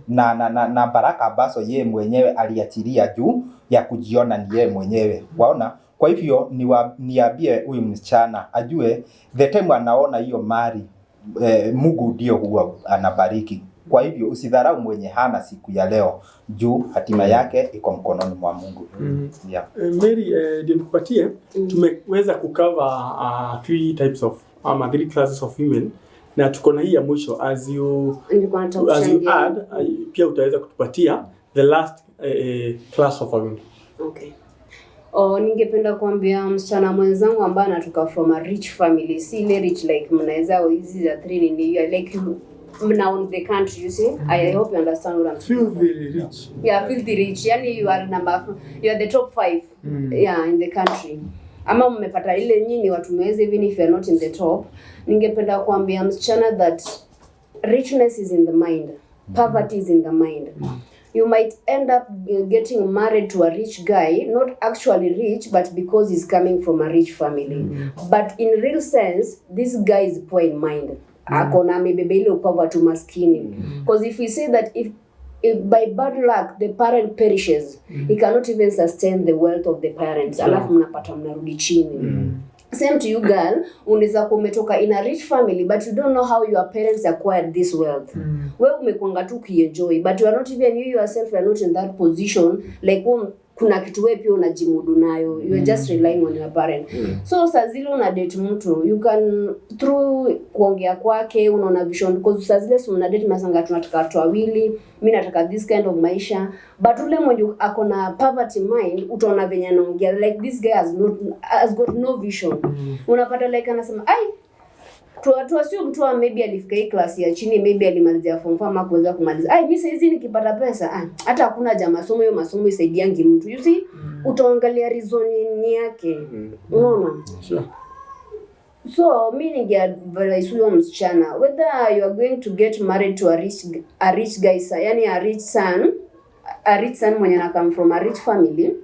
Speaker 1: na baraka ambazo yeye mwenyewe aliachilia juu ya kujiona ni yeye mwenyewe. Waona? Kwa hivyo niambie huyu msichana ajue the time anaona hiyo mali Mungu ndio huwa anabariki. Kwa hivyo usidharau mwenye hana siku ya leo, juu hatima yake iko mkononi mwa Mungu. Yeah.
Speaker 2: Mary, ndio nikupatie, tumeweza kucover 3 types of 3 classes of women, na tuko na hii ya mwisho. As you add, pia utaweza kutupatia the last class of women.
Speaker 3: Okay. Ningependa kuambia msichana mwenzangu ambaye anatoka from a rich family, si ile rich like mnaweza hizi za 3 ni like now in the country, you see. I hope you understand what I'm saying.
Speaker 2: Filthy rich.
Speaker 3: Yeah, filthy rich. Yani you are the top 5 yeah, in the country. Ama mmepata ile nyinyi watu mweze, even if you are not in the top. Ningependa kuambia msichana that richness is in the mind. Poverty is in the mind. You might end up getting married to a rich guy, not actually rich, but because he's coming from a rich family. But in real sense, this guy is poor in mind. Akona amebeba ile poverty maskini. Because if we say that if by bad luck the parent perishes, he cannot even sustain the wealth of the parents. Alafu mnapata mnarudi chini. Same to you girl, unaweza kuwa umetoka in a rich family but you don't know how your parents acquired this wealth. Wewe umekwanga tu kuenjoy, but you are not even, you yourself are not in that position like kuna kitu wewe pia unajimudu nayo. You are just relying on your parent. So saa zile una date mtu, you can through kuongea kwake unaona vision, because saa zile una date masanga tunataka watu wawili, mimi nataka this kind of maisha, but ule mwenye akona poverty mind utaona venye anaongea like this guy has got no vision. Unapata like anasema tu asio mtu maybe alifika hii class ya chini, maybe alimalizia form 4 ama kuweza kumaliza. Mimi sasa hizi nikipata pesa, hata hakuna masomo, hiyo masomo isaidiangi mtu. You see, utaangalia reasoning yake. Unaona?
Speaker 2: Sure.
Speaker 3: So mimi ningeadvise huyo msichana, whether you are going to get married to a rich guy, yani a rich son mwenye na come from a rich family,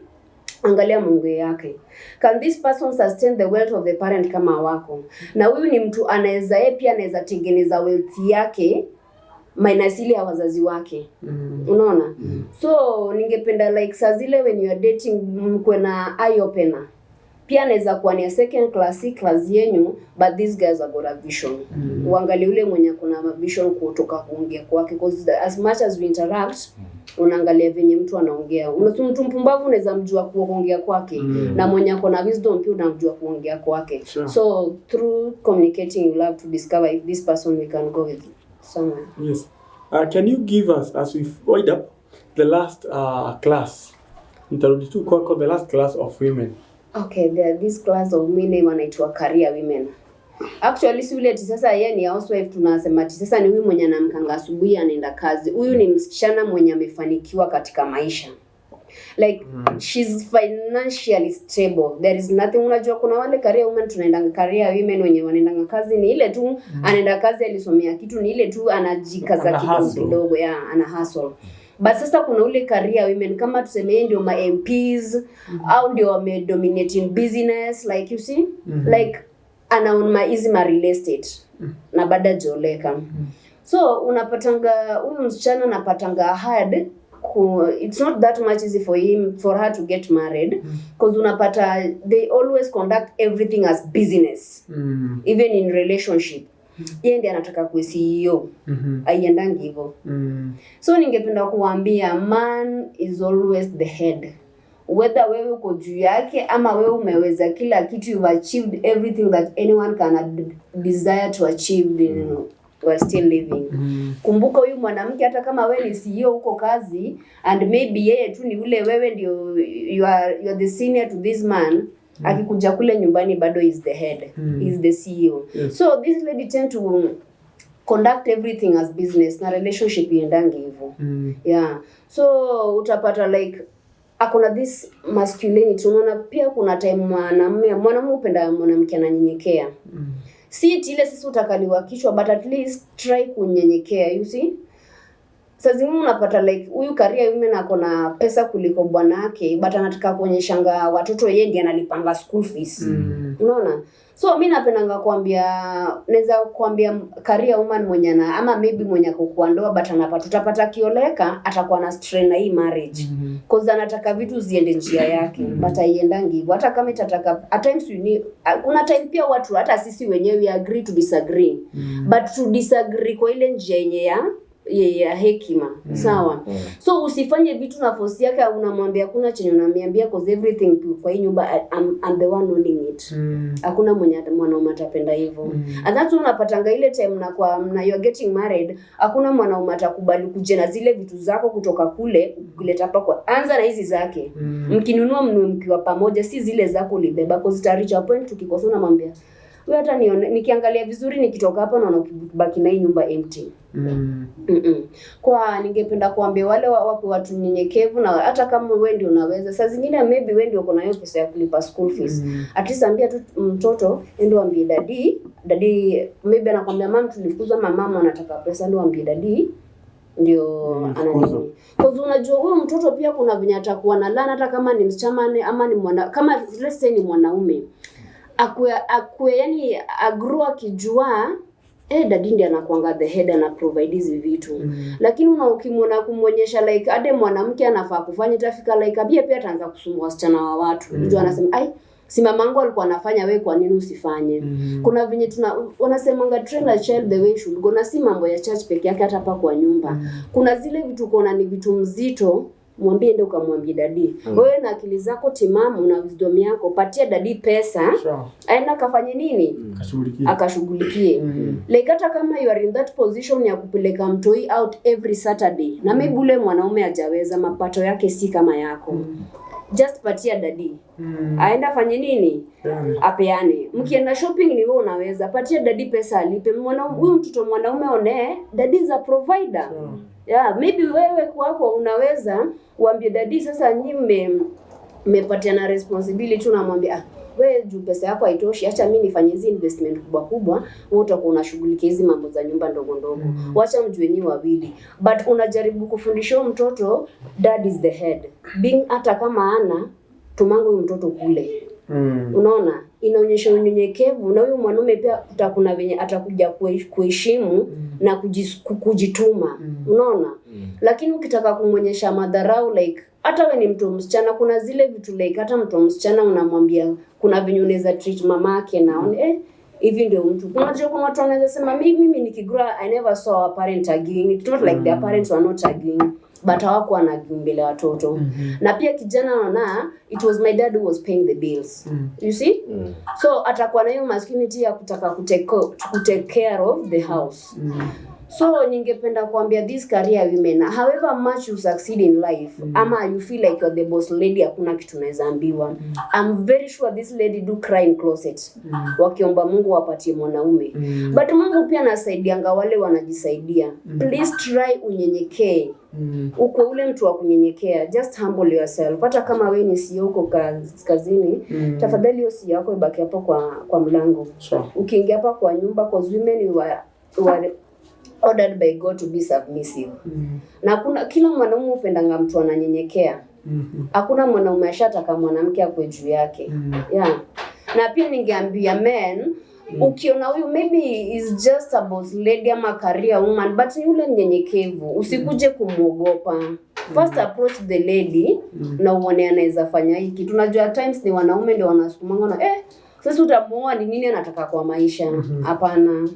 Speaker 3: angalia Mungu yake. Can this person sustain the wealth of the parent kama wako? Na huyu ni mtu anaweza pia anaweza tengeneza wealth yake minus ile ya wazazi wake. Unaona? So ningependa like saa zile when you are dating mkwe na eye opener. Pia anaweza kuwa ni second class yenyu, but these guys have got a vision. Uangalie ule mwenye kuna vision kutoka kuongea kwake, because as much as we interact, unaangalia venye mtu anaongea. Mtu mpumbavu unaweza mjua kuongea kwake, na mwenye akona wisdom pia unamjua kuongea kwake.
Speaker 2: Sure.
Speaker 3: So through communicating, you love to discover if this person we can go with somewhere.
Speaker 2: Yes. Can you give us, as we wind up, the last class? Nitarudi tu kwako, the last class of women.
Speaker 3: Okay, this class of women wanaitwa career women. Actually si ule sasa yeye ni housewife tunasema sasa ni huyu mwenye anamkanga asubuhi anaenda kazi. Huyu ni msichana mwenye amefanikiwa katika maisha. Like she's financially stable. There is nothing, unajua kuna wale career women tunaenda career women wenye wanaenda kazi ni ile tu anaenda kazi alisomea kitu, ni ile tu anajikaza kidogo ana hustle. But sasa kuna ule career women kama tuseme yeye ndio ma MPs au ndio wame dominate in business, like you see, like anaona easy ma real estate na baada joleka. So unapatanga huyu msichana anapatanga hard it's not that much easy for her to get married, because unapata they always conduct everything as business, even in relationship. Yeye ndiye anataka kuwa CEO. Aiendangi hivyo. So ningependa kuambia man is always the head. Whether wewe uko juu yake ama wewe umeweza kila kitu, you've achieved everything that anyone can desire to achieve, you are still living. Kumbuka huyu mwanamke hata kama wewe ni CEO huko kazi, and maybe yeye tu ni ule wewe ndio you are the senior to this man, akikuja kule nyumbani bado is the head, is the CEO.
Speaker 2: Yes.
Speaker 3: So this lady tend to conduct everything as business, na relationship iendangi hivyo. Yeah. So utapata like akona this masculinity. Unaona pia kuna time mwanamume upenda mwanamke ananyenyekea. Si ile sisi utakaliwa kichwa, but at least try kunyenyekea, you see. Sasa zingine unapata like huyu career women akona pesa kuliko bwana yake, but anataka kuonyeshanga watoto yeye ndiye analipanga school fees. Unaona? So mimi napendanga naweza kuambia career woman mwenye ama maybe mwenye kwa ndoa, but utapata kioleka atakuwa na strain na hii marriage. Cause anataka vitu ziende njia yake, but haiendangi hivyo. Hata kama itataka at times kuna time pia watu hata sisi wenyewe we agree to disagree. But to disagree kwa ile njia yenye ya hekima. Sawa. So usifanye vitu na force yake, unamwambia kuna chenye unamwambia, cause everything kwa hii nyumba I'm the one owning it. Hakuna mwanaume atapenda hivyo. And that's unapatanga ile time na you are getting married, hakuna mwanaume atakubali kuje na zile vitu zako kutoka kule kuleta hapa kwa anza na hizi zake. Mkinunua mkiwa pamoja, si zile zako ulibeba, cause ita reach a point tukikosana mwambia wewe hata nikiangalia vizuri nikitoka hapa naona ukibaki na hii nyumba empty. Kwa ningependa kuambia wale watu nyenyekevu, na hata kama wewe ndio unaweza, saa zingine maybe wewe ndio uko na hiyo pesa ya kulipa school fees, at least ambia tu mtoto ndio ambie daddy maybe anakuambia mama tulifukuzwa, mama anataka pesa, ndio ambie daddy ndio ananini. Kwa sababu unajua huyo mtoto pia kuna vinyata atakuwa na lana, hata kama ni msichana ama ni kama let's say ni mwanaume akwe yani agro akijua daddy ndiye anakuanga the head na provide hizi vitu. Lakini ukimwona kumuonyesha like ade mwanamke anafaa kufanya, itafika like abia pia ataanza kusumbua wasichana wa watu. Ndio anasema si mamangu alikuwa anafanya, wewe kwa nini usifanye? Kuna venye wanasemanga train a child the way should go, na si mambo ya church peke yake, hata hapa kwa nyumba. Kuna zile vitu kuona ni vitu mzito, mwambie ndio ukamwambie dadi. Wewe na akili zako timamu na wisdom yako, patia dadi pesa. Aenda kafanye nini? Akashughulikie. Like hata kama you are in that position ya kupeleka mtoi out every Saturday, na maybe ule mwanaume hajaweza, mapato yake si kama yako. just patia dadi. Aenda fanye nini? Apeane. Mkienda shopping ni wewe unaweza. Patia dadi pesa alipe. Huyu mtoto mwanaume one, dadi is a provider. Yeah, maybe wewe kwako unaweza uambie dadi sasa nyinyi mmepatiana responsibility, unamwambia wewe juu pesa yako haitoshi, acha mimi nifanye hizi investment kubwa, wewe utakuwa unashughulikia hizi mambo za nyumba ndogo. Wacha mjue nyinyi wawili. But unajaribu kufundisha mtoto dad is the head. Being hata kama ana tumangu huyu mtoto kule. Unaona? Inaonyesha unyenyekevu, na huyu mwanaume pia kuna venye atakuja kuheshimu na kujituma. Unaona? Lakini ukitaka kumonyesha madharau like hata wewe ni mtu msichana, kuna zile vitu like hata mtu msichana unamwambia kuna venye unaweza treat mamake na hivi ndio mtu. Kuna watu wanaweza sema mimi nikigrow I never saw our parent arguing. It's not like their parents were not arguing, but hawako anaargue mbele watoto. Na pia kijana anaona it was my dad who was paying the bills. You see? So atakuwa na hiyo masculinity ya kutaka take care of the house. So ningependa kuambia this career women, however much you succeed in life, ama you feel like you're the boss lady, hakuna kitu unaweza ambiwa. I'm very sure this lady do cry in closet. Wakiomba Mungu wapatie mwanaume. But Mungu pia anasaidianga wale wanajisaidia. Please try unyenyekee. Uko ule mtu wa kunyenyekea, just humble yourself. Hata kama wewe ni CEO uko kazini, tafadhali hiyo CEO yako ibaki hapo kwa mlango. Ukiingia hapa kwa nyumba, cause women you are ordered by God to be submissive. Na kila mwanaume upendanga mtu ananyenyekea. Hakuna mwanaume ashataka mwanamke akwe juu yake. Yeah. Na pia ningeambia men, ukiona huyu maybe is just a boss lady ama career woman, but yule mnyenyekevu, usikuje kumuogopa. First approach the lady na uone anaweza fanya hiki. Tunajua times ni wanaume ndio wanasukumanga na sasa utamuoa ni nini anataka kwa maisha. Hapana.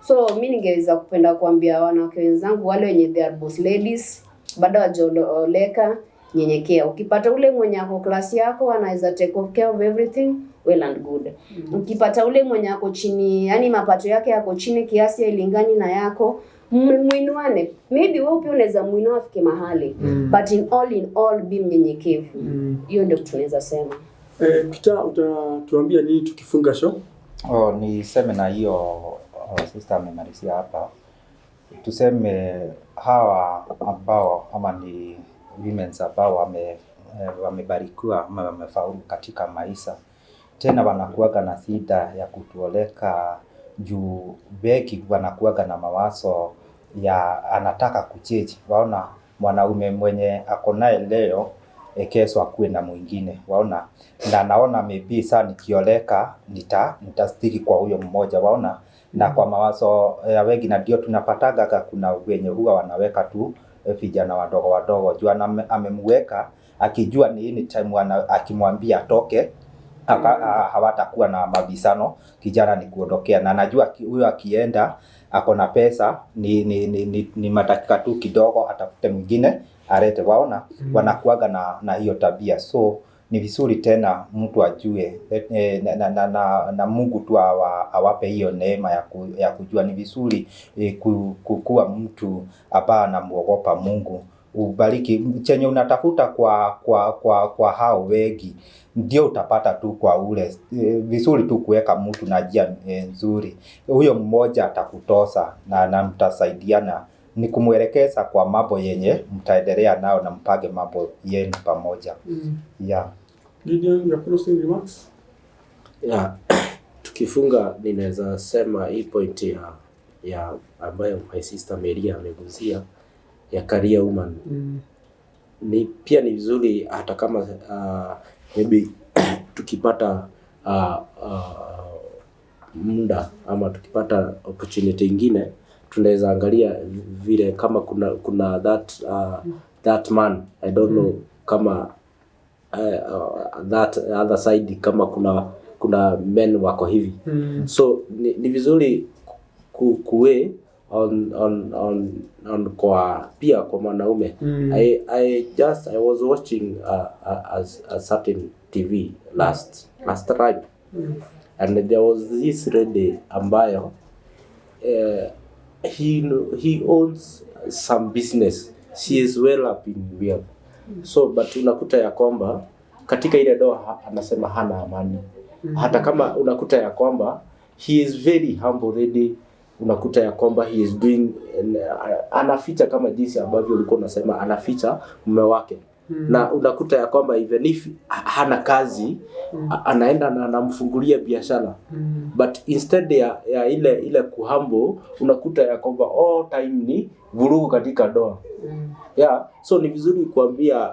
Speaker 3: So mimi ningeweza kupenda kuambia wanawake wenzangu wale wenye they are boss ladies, bado hawajaoleka, nyenyekea. Ukipata ule mwenye ako klasi yako anaweza take care of everything, well and good. Ukipata ule mwenye ako chini, yani mapato yake yako chini kiasi ya ilingani na yako, muinuane. Maybe wewe pia unaweza muinua afike mahali, but in all be mnyenyekevu. Hiyo ndio tunaweza sema.
Speaker 2: Peter, utatuambia nini tukifunga show?
Speaker 1: Niseme na hiyo sister amemalizia hapa. Tuseme hawa ambao ama ni women ambao wamebarikiwa ama wamefaulu katika maisha, tena wanakuaga na shida ya kutuoleka juu beki, wanakuaga na mawazo ya anataka kucheji. Waona mwanaume mwenye ako naye leo kesho akuwe na mwingine. Waona, na naona maybe sana nikioleka nitastiki kwa huyo mmoja. Waona, na kwa mawazo ya wengi, na ndio tunapataga kuna wenye huwa wanaweka tu vijana wadogo juu amemweka akijua ni ini time akimwambia atoke hawatakuwa na mabisano, kijana ni kuondokea, na najua huyo akienda ako na pesa ni matakika tu kidogo atafute mwingine arete. Waona, wanakuaga na hiyo tabia. So ni vizuri tena mtu ajue na Mungu tu awape hiyo neema ya kujua. Ni vizuri kukua mtu ambaye anamuogopa Mungu. Ubariki chenye unatafuta kwa hao wengi ndio utapata tu kwa ule. Vizuri tu kuweka mtu na njia nzuri. Huyo mmoja atakutosa na mtasaidiana. Ni kumwelekeza kwa mambo yenye mtaendelea nao na mpage mambo yenu pamoja. Yeah.
Speaker 2: Gideon, your closing remarks?
Speaker 4: Yeah. Tukifunga ninaweza sema hii point ya ambayo my sister Maria ameguzia ya career woman. Ni pia ni vizuri hata kama maybe tukipata muda ama tukipata opportunity ingine, tunaweza angalia vile kama kuna that man, I don't know kama that other side kama kuna men wako hivi. So ni vizuri kuwe on kwa pia kwa mwanaume. I was watching a certain TV last time, and there was this lady ambayo he owns some business. She is well up in wealth. So but unakuta ya kwamba katika ile doa anasema hana amani. Hata kama unakuta ya kwamba he is very humble lady, unakuta ya kwamba he is doing anaficha kama jinsi ambavyo ulikuwa unasema anaficha mume wake. Na unakuta ya kwamba even if hana kazi anaenda na anamfungulia biashara. But instead ya ile kuhambo, unakuta ya kwamba all time ni vurugu katika doa. Yeah, so ni vizuri kuambia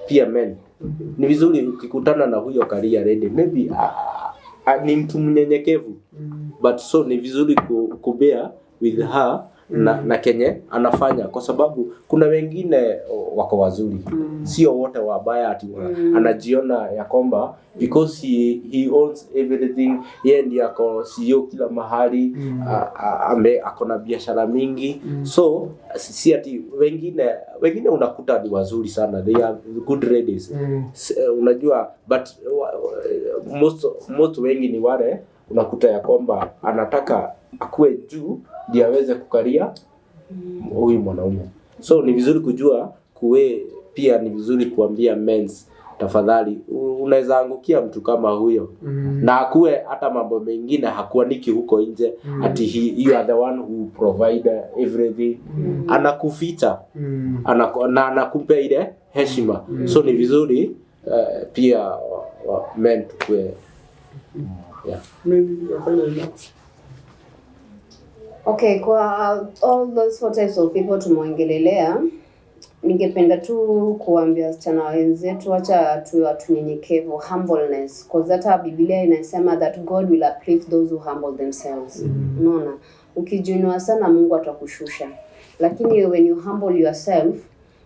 Speaker 4: pia men. Ni vizuri ukikutana na huyo career lady, maybe ni mtu mnyenyekevu. But so ni vizuri kubea with her na kenye anafanya, kwa sababu kuna wengine wako wazuri, sio wote wabaya ati anajiona ya kwamba because he owns everything, yeye ndiye ako CEO kila mahali, ako na biashara mingi. So si ati wengine unakuta ni wazuri sana, they are good ladies. Unajua, but most wengi ni wale unakuta ya kwamba anataka akue juu ndio aweze kukaria huyu mwanaume. So ni vizuri kujua pia ni vizuri kuambia men's, tafadhali unaweza angukia mtu kama huyo na akue hata mambo mengine hakuaniki huko nje ati you are the one who provide everything. Anakuficha na anakupa ile heshima. So ni vizuri pia men tukue
Speaker 2: maybe your final remarks.
Speaker 3: Okay, kwa all those 4 types of people tumeongelelea, ningependa tu kuambia wasichana wenzetu acha tuwe watu nyenyekevu, humbleness, because hata Biblia inasema that God will uplift those who humble themselves. Unaona, ukijiinua sana Mungu atakushusha. Lakini when you humble yourself,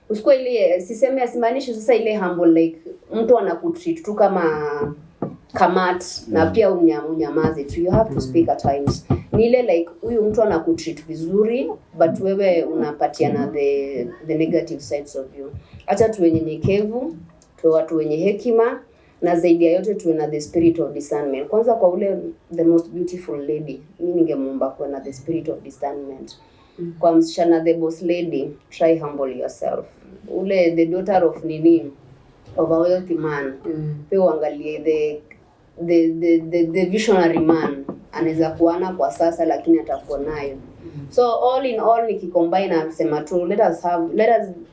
Speaker 3: usikuwa ile simaanishi sasa ile humble like mtu anakutreat tu kama kamat na pia unyamaze tu. You have to speak at times. Ni ile like huyu mtu anakutreat vizuri but wewe unapatiana the negative sides of you. Acha tuwe nyenyekevu, tuwe watu wenye hekima, na zaidi ya yote tuwe na the spirit of discernment. Kwanza kwa ule the most beautiful lady, mimi ningemuomba kuwa na the spirit of discernment. Kwa msichana the boss lady, try humble yourself. Ule the daughter of of a wealthy man, pia uangalie the visionary man, anaweza kuana kwa sasa lakini atakuwa nayo. So all in all nikicombine na kusema tu let us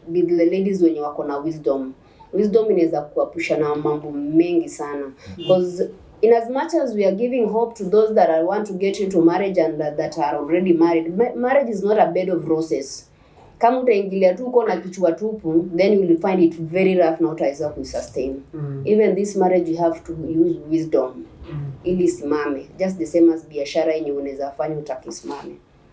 Speaker 3: be the ladies wenye wako na wisdom. Wisdom inaweza kuepusha na mambo mengi sana, because in as much as we are giving hope to those that want to get into marriage and that are already married, marriage is not a bed of roses. Kama utaingilia tu uko na kichwa tupu, then you will find it very rough na utaweza kusustain. Even this marriage you have to use wisdom ili simame, just the same as biashara yenye unaweza fanya utakisimame.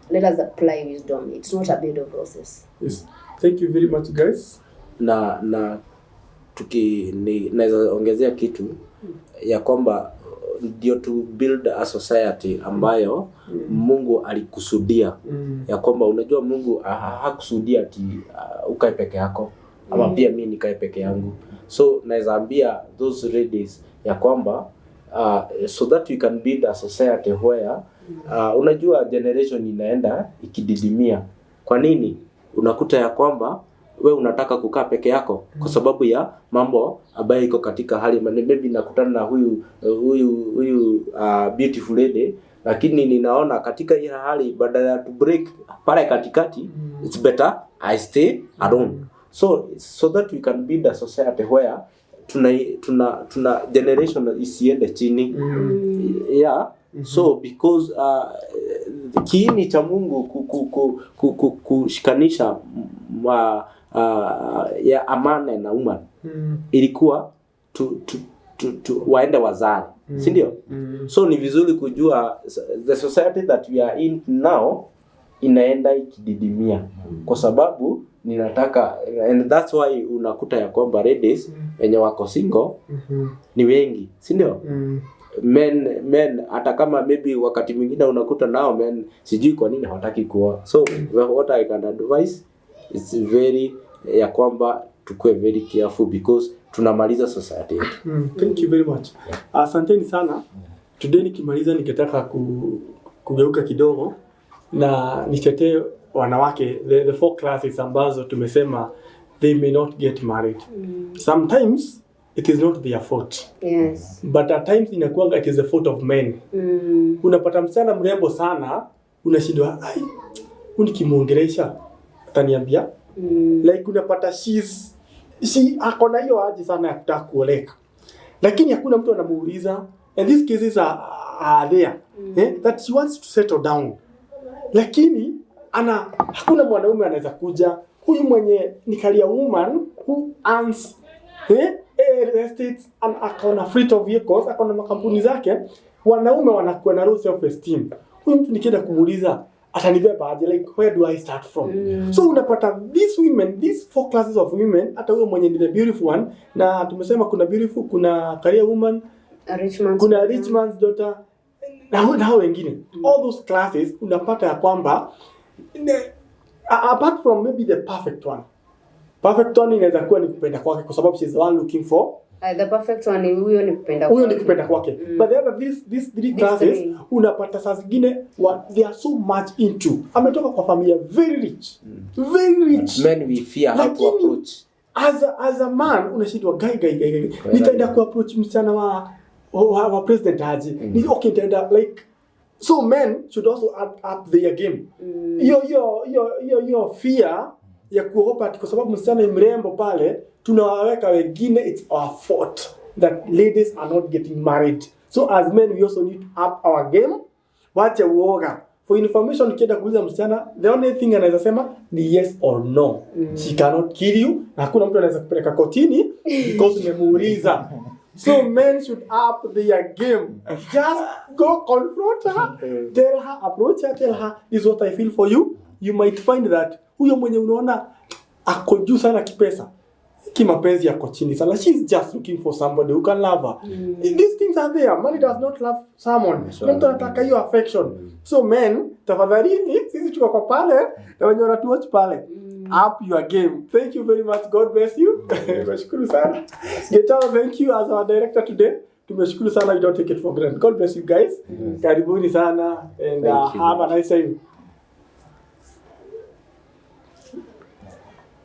Speaker 3: Let us apply wisdom. It's not a bed of roses.
Speaker 2: Yes. Thank you very much guys.
Speaker 4: Na naweza ongezea kitu ya kwamba ndio to build a society ambayo Mungu alikusudia. Ya kwamba unajua Mungu hakusudia ati ukae peke yako ama pia mimi nikae peke yangu. So naweza ambia those ladies ya kwamba so that we can build a society where unajua generation inaenda ikididimia. Kwa nini? Unakuta ya kwamba wewe unataka kukaa peke yako kwa sababu ya mambo ambayo iko katika hali, maybe nakutana na huyu beautiful lady, lakini ninaona katika hii hali badala ya to break pale katikati, it's better I stay alone. So that we can build a society where tuna generation isiende chini. Yeah. So because kiini cha Mungu kushikanisha ya amane na umma ilikuwa waende wazari, si ndio? So ni vizuri kujua the society that we are in now inaenda ikididimia kwa sababu ninataka, and that's why unakuta ya kwamba ladies wenye wako single ni wengi, si ndio? Men hata kama maybe wakati mwingine unakuta nao men sijui kwa nini hawataki kuoa. So what I can advise is very ya kwamba tukue very careful because tunamaliza society yetu.
Speaker 2: Thank you very much. Asanteni sana. Today nikimaliza ningetaka kugeuka kidogo na nitetee wanawake the 4 classes ambazo tumesema they may not get married. Sometimes it is not their fault.
Speaker 3: Yes.
Speaker 2: But at times inakuanga it is the fault of men. Unapata msichana mrembo sana, unashindwa ai, unikimuongelesha ataniambia. Like unapata she akona hiyo haja sana ya kutaka kuoleka. Lakini hakuna mtu anamuuliza, and these cases are there. That she wants to settle down. Lakini hakuna mwanaume anaweza kuja huyu mwenye ni career woman who earns estates and akona fleet of vehicles, akona makampuni zake, wanaume wanakuwa na low self esteem. Huyu mtu nikienda kumuuliza atanibeba aje, like where do I start from? So unapata these women, these 4 classes of women, hata huyo mwenye ni the beautiful one, na tumesema kuna beautiful, kuna career woman, kuna rich man's daughter, na hao wengine. All those classes unapata ya kwamba apart from maybe the perfect one. Perfect one inaweza kuwa ni kupenda kwake kwa sababu she's the one looking for.
Speaker 3: The perfect one huyo ni kupenda kwake.
Speaker 2: Huyo ni kupenda kwake. But the other these 3 classes unapata saa zingine they are so much into. Ametoka kwa familia very rich. Very rich.
Speaker 4: Men we fear how to approach.
Speaker 2: As a man unashindwa guy. Nitaenda ku approach msichana wa president aje. Ni okay nitaenda like. So men should also up their game. Your fear ya kuogopa kwa sababu msichana mrembo pale tunawaweka wengine, it's our fault that ladies are not getting married. So as men we also need to up our game. Wacha uoga. For information ukienda kuuliza msichana, the only thing anaweza sema ni yes or no. She cannot kill you. Na hakuna mtu anaweza kupeleka kotini because umemuuliza. So men should up their game. Just go confront her. Tell her, approach her, tell her, this is what I feel for you. You might find that huyo mwenye unaona ako juu sana kipesa, kimapenzi yako chini sana. She's just looking for somebody who can love her. These things are there. Money does not love someone. Mtu anataka hiyo affection. So men, tafadhalini, sisi tuko kwa pale na wenye wanatuwatch pale. Up your game. Thank you very much. God bless you. Tumeshukuru sana. Getao, thank you as our director today. Tumeshukuru sana. We don't take it for granted. God bless you guys. Karibuni sana and have a nice time.